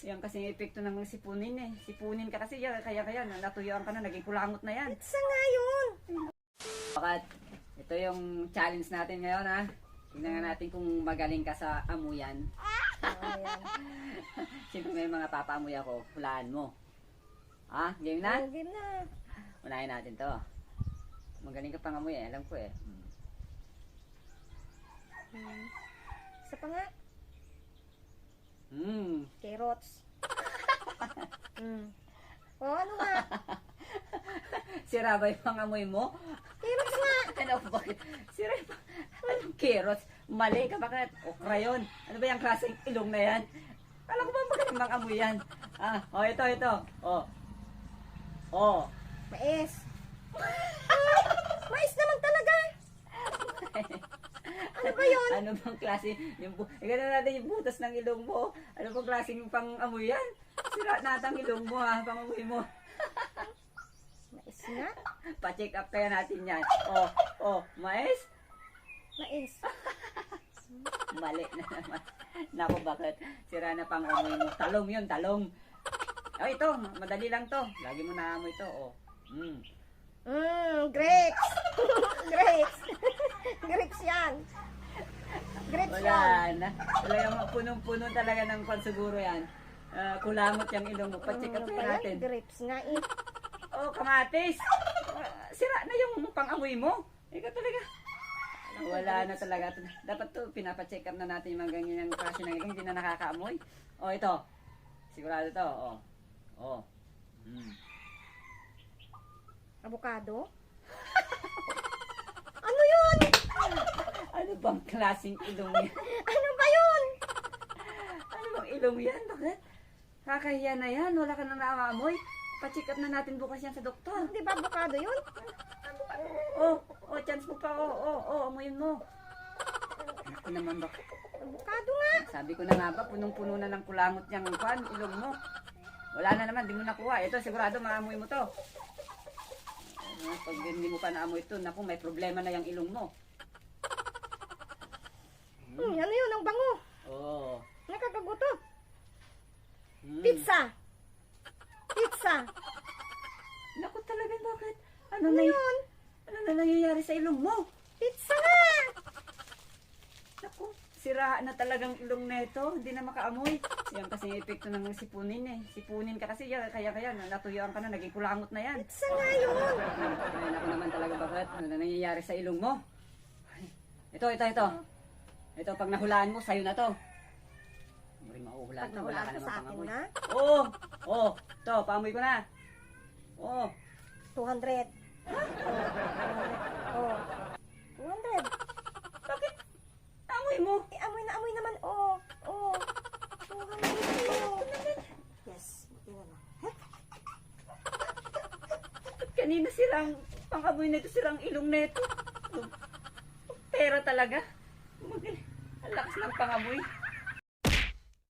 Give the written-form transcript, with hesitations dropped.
Yan kasi epekto ng sipunin eh. Sipunin ka kasi yan, kaya natuyuan ka na, naging kulangot na yan. Pitsa nga yun. Bakit? Ito yung challenge natin ngayon ha. Tingnan nga natin kung magaling ka sa amuyan. Ayan. Siyempre may mga papaamuy ako, hulaan mo. Ha? Game na? Game na. Unahin natin to. Magaling ka pang amuy eh, alam ko eh. Isa pa nga. Carrots. O, ano nga? Sira ba yung pangamoy mo? Carrots nga. Ano, bakit? Sira yung anong carrots? Mali ka, bakit? Okra yun. Ano ba yung klaseng ilong na yan? Alam ko ba magaling mang amoy yan? Ah, oh, ito. Oh. Oh. Mais. Mais naman talaga. Ano ba yun? Ano bang klase? Ganun natin yung butas ng ilong mo. Ano bang klaseng pang-amoy yan? Sira natang ilong mo ha, pang-amoy mo. Mais nga. Pa-check up kaya natin yan. Oh, mais? Mais. Mali na naman. Naku, bakit? Sira na pang-amoy mo. Talong yun, talong. Oh, ito, madali lang to. Lagi mo na-amoy to, oh. Grapes. Grapes. Grapes yan. Grapes yan. Wala na. Talagang punong-puno talaga ng pansiguro yan. Kulangot yung ilong mo. Pa-check up Ano kaya ba yan? natin. Grapes nga eh. Oh, kamatis. Sira na yung pang-amoy mo. Ikaw talaga. Wala na talaga. Dapat to, pinapa-check up na natin yung mga ganyan yung klase ng ilong. Hindi na nakakaamoy. Oh, ito. Sigurado to. Oh. Avocado. Ano yun? Ano bang klaseng ilong yan? Ano ba yun? Ano bang ilong yan? Bakit? Kakahiya na yan. Wala ka na naaamoy. Pa-check up na natin bukas yan sa doktor. Di ba avocado yun? Oh, chance mo pa. Amoyin mo. Ako naman bakit? Avocado nga. Sabi ko na nga ba, punong-puno na ng kulangot niyang ilong mo. Wala na naman, di mo nakuha. Ito, sigurado maamoy mo to. Pag hindi mo pa naamoy ito, naku, may problema na yung ilong mo. Ano yun? Ang bango. Oh. Nakakaguto. Pizza. Pizza. Naku talaga, bakit? Ano yun? Ano na nangyayari sa ilong mo? Pizza nga. Naku, sira na talagang ilong neto. Hindi na makaamoy. Yan kasi epekto ng sipunin eh. Sipunin ka kasi yan, kaya natuyuan ka na, naging kulangot na yan. Pizza nga yun. Ay, naku naman talaga, bakit? Ano na nangyayari sa ilong mo? Ay, ito. Ito, pag nahulaan mo, sa'yo na to. Hindi mauhulaan Pag to, wala nahulaan ka ko sa naman akin pangamoy. na. Ito, paamoy ko na. 200. Oh. 200. Bakit? Amoy mo? Amoy na amoy naman. Oh. 200. Yes. Tingnan mo. Kanina sirang, pang-amoy nito, sirang ilong neto. Pera talaga. Ang lakas ng pangamoy.